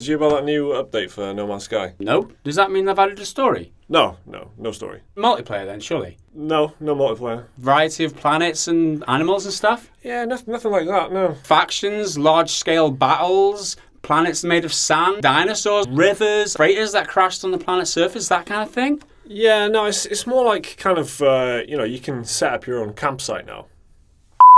Did you hear about that new update for No Man's Sky? Nope. Does that mean they've added a story? No story. Multiplayer then, surely? No multiplayer. Variety of planets and animals and stuff? Yeah, nothing like that, no. Factions, large-scale battles, planets made of sand, dinosaurs, rivers, freighters that crashed on the planet's surface, that kind of thing? Yeah, no, it's more like kind of, you can set up your own campsite now.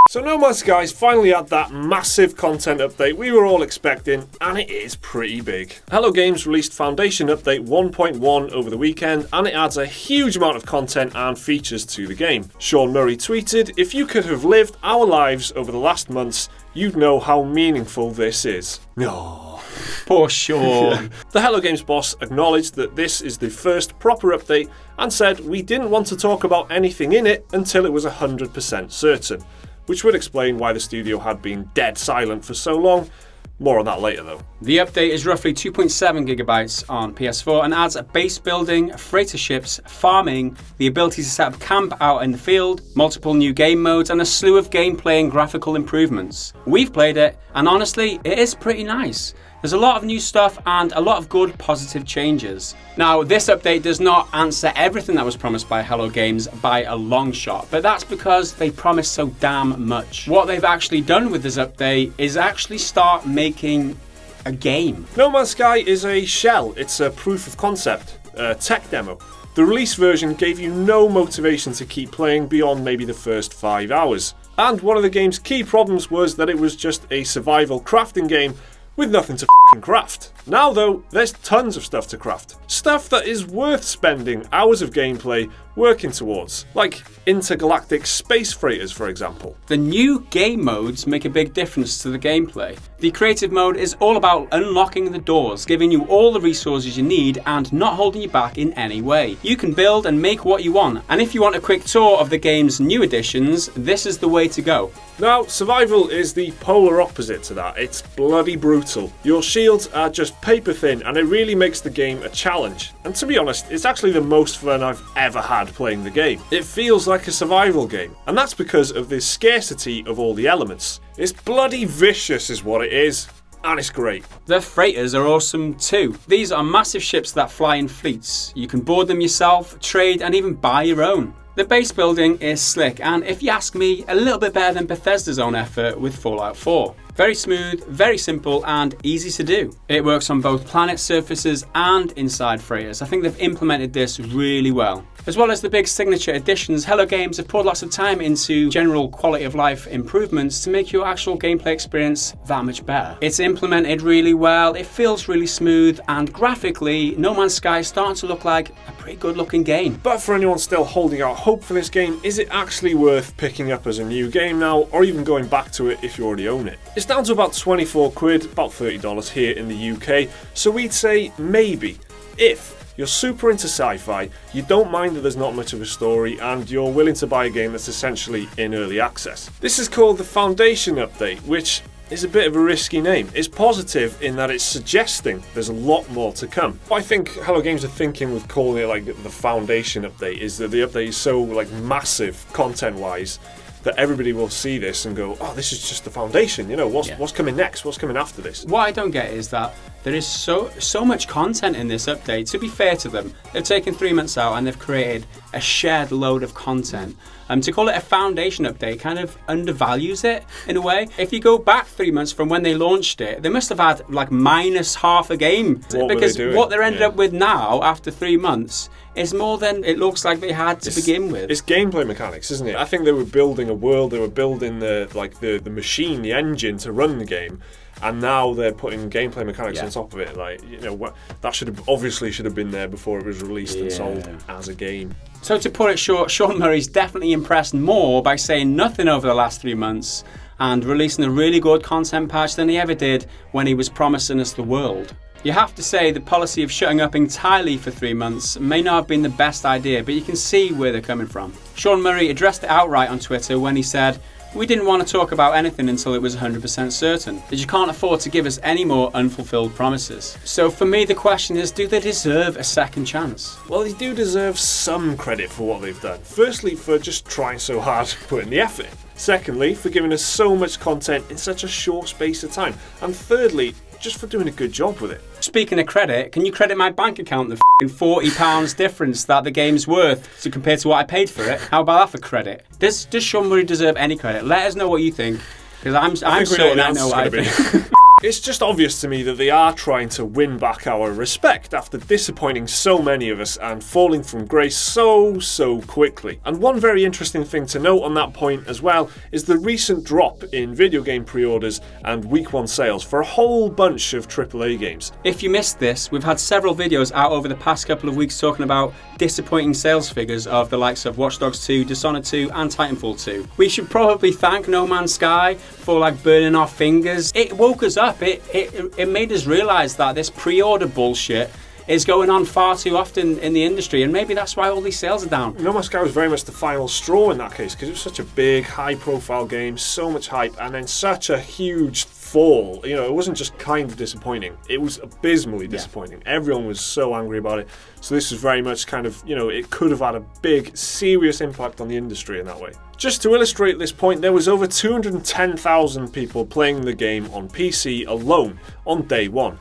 So No Man's Sky is finally had that massive content update we were all expecting, and it is pretty big. Hello Games released Foundation Update 1.1 over the weekend, and it adds a huge amount of content and features to the game. Sean Murray tweeted, "If you could have lived our lives over the last months, you'd know how meaningful this is." No. Poor Sean. The Hello Games boss acknowledged that this is the first proper update and said we didn't want to talk about anything in it until it was 100% certain, which would explain why the studio had been dead silent for so long. More on that later though. The update is roughly 2.7 gigabytes on PS4 and adds base building, freighter ships, farming, the ability to set up camp out in the field, multiple new game modes, and a slew of gameplay and graphical improvements. We've played it, and honestly, it is pretty nice. There's a lot of new stuff and a lot of good positive changes. Now, this update does not answer everything that was promised by Hello Games by a long shot, but that's because they promised so damn much. What they've actually done with this update is actually start making a game. No Man's Sky is a shell. It's a proof of concept, a tech demo. The release version gave you no motivation to keep playing beyond maybe the first 5 hours. And one of the game's key problems was that it was just a survival crafting game with nothing to craft. Now though, there's tons of stuff to craft. Stuff that is worth spending hours of gameplay working towards, like intergalactic space freighters for example. The new game modes make a big difference to the gameplay. The creative mode is all about unlocking the doors, giving you all the resources you need and not holding you back in any way. You can build and make what you want, and if you want a quick tour of the game's new additions, this is the way to go. Now, survival is the polar opposite to that. It's bloody brutal. Your shields are just paper thin and it really makes the game a challenge. And to be honest, it's actually the most fun I've ever had playing the game. It feels like a survival game, and that's because of the scarcity of all the elements. It's bloody vicious is what it is. And it's great. The freighters are awesome too. These are massive ships that fly in fleets. You can board them yourself, trade, and even buy your own. The base building is slick, and if you ask me, a little bit better than Bethesda's own effort with Fallout 4. Very smooth, very simple, and easy to do. It works on both planet surfaces and inside freighters. I think they've implemented this really well. As well as the big signature additions, Hello Games have poured lots of time into general quality of life improvements to make your actual gameplay experience that much better. It's implemented really well, it feels really smooth, and graphically, No Man's Sky is starting to look like a pretty good looking game. But for anyone still holding out hope for this game, is it actually worth picking up as a new game now, or even going back to it if you already own it? It's down to about 24 quid, about $30 here in the UK, so we'd say maybe, if you're super into sci-fi, you don't mind that there's not much of a story, and you're willing to buy a game that's essentially in early access. This is called the Foundation Update, which is a bit of a risky name. It's positive in that it's suggesting there's a lot more to come. What I think Hello Games are thinking with calling it like the Foundation Update is that the update is so like massive content-wise that everybody will see this and go, oh, this is just the foundation, you know, what's coming next, what's coming after this? What I don't get is that there is so much content in this update. To be fair to them, they've taken 3 months out and they've created a shared load of content. To call it a foundation update kind of undervalues it in a way. If you go back 3 months from when they launched it, they must have had like minus half a game. Because what they're ended up with now after 3 months is more than it looks like they had to begin with. It's gameplay mechanics, isn't it? I think they were building a world, they were building the machine, the engine to run the game. And now they're putting gameplay mechanics on top of it. Like, you know, that should have been there before it was released and sold as a game. So to put it short, Sean Murray's definitely impressed more by saying nothing over the last 3 months and releasing a really good content patch than he ever did when he was promising us the world. You have to say the policy of shutting up entirely for 3 months may not have been the best idea, but you can see where they're coming from. Sean Murray addressed it outright on Twitter when he said, "We didn't want to talk about anything until it was 100% certain, that you can't afford to give us any more unfulfilled promises." So for me the question is, do they deserve a second chance? Well, they do deserve some credit for what they've done. Firstly, for just trying so hard, putting the effort in. Secondly, for giving us so much content in such a short space of time. And thirdly, just for doing a good job with it. Speaking of credit, can you credit my bank account the £40 difference that the game's worth compared to what I paid for it? How about that for credit? Does Sean Murray deserve any credit? Let us know what you think, because I'm certain I know what I think. It's just obvious to me that they are trying to win back our respect after disappointing so many of us and falling from grace so quickly. And one very interesting thing to note on that point as well is the recent drop in video game pre-orders and week 1 sales for a whole bunch of AAA games. If you missed this, we've had several videos out over the past couple of weeks talking about disappointing sales figures of the likes of Watch Dogs 2, Dishonored 2 and Titanfall 2. We should probably thank No Man's Sky for burning our fingers. It woke us up. It made us realise that this pre-order bullshit is going on far too often in the industry, and maybe that's why all these sales are down. No Man's Sky was very much the final straw in that case, because it was such a big, high-profile game, so much hype, and then such a huge fall. It wasn't just kind of disappointing, it was abysmally disappointing. Everyone was so angry about it. So this was very much it could have had a big, serious impact on the industry in that way. Just to illustrate this point, there was over 210,000 people playing the game on PC alone on day 1.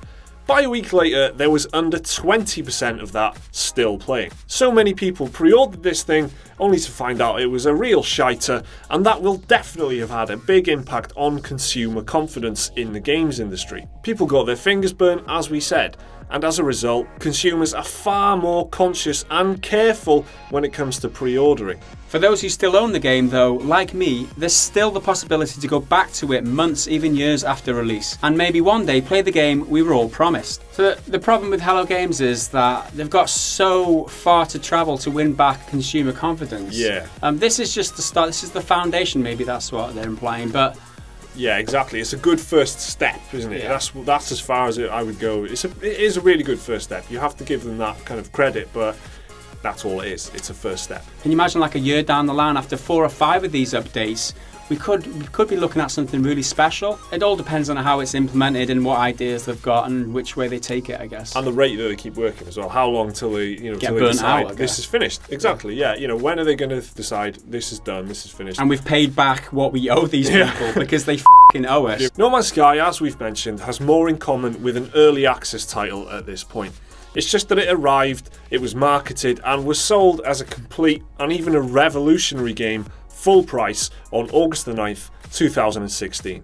By a week later, there was under 20% of that still playing. So many people pre-ordered this thing only to find out it was a real shiter, and that will definitely have had a big impact on consumer confidence in the games industry. People got their fingers burnt, as we said, and as a result, consumers are far more conscious and careful when it comes to pre-ordering. For those who still own the game though, like me, there's still the possibility to go back to it months, even years after release, and maybe one day play the game we were all promised. So the problem with Hello Games is that they've got so far to travel to win back consumer confidence. Yeah. This is just the start, this is the foundation, maybe that's what they're implying, but yeah, exactly. It's a good first step, isn't it? Yeah. That's as far as I would go. It is a really good first step. You have to give them that kind of credit, but that's all it is. It's a first step. Can you imagine a year down the line, after 4 or 5 of these updates, we could be looking at something really special. It all depends on how it's implemented and what ideas they've got and which way they take it, I guess. And the rate that they keep working as well. How long till they, get till they burnt decide out, this is finished? Exactly. Yeah. When are they going to decide this is done? This is finished? And we've paid back what we owe these people because they f***ing owe us. No Man's Sky, as we've mentioned, has more in common with an early access title at this point. It's just that it arrived, it was marketed, and was sold as a complete and even a revolutionary game, full price, on August the 9th, 2016.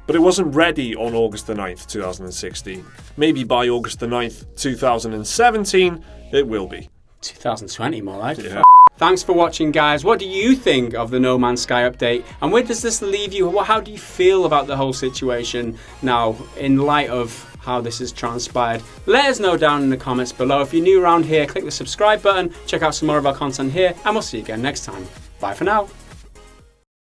But it wasn't ready on August the 9th, 2016. Maybe by August the 9th, 2017, it will be. 2020 more like. Yeah. Thanks for watching, guys. What do you think of the No Man's Sky update? And where does this leave you? How do you feel about the whole situation now in light of how this has transpired? Let us know down in the comments below. If you're new around here, click the subscribe button, check out some more of our content here, and we'll see you again next time. Bye for now.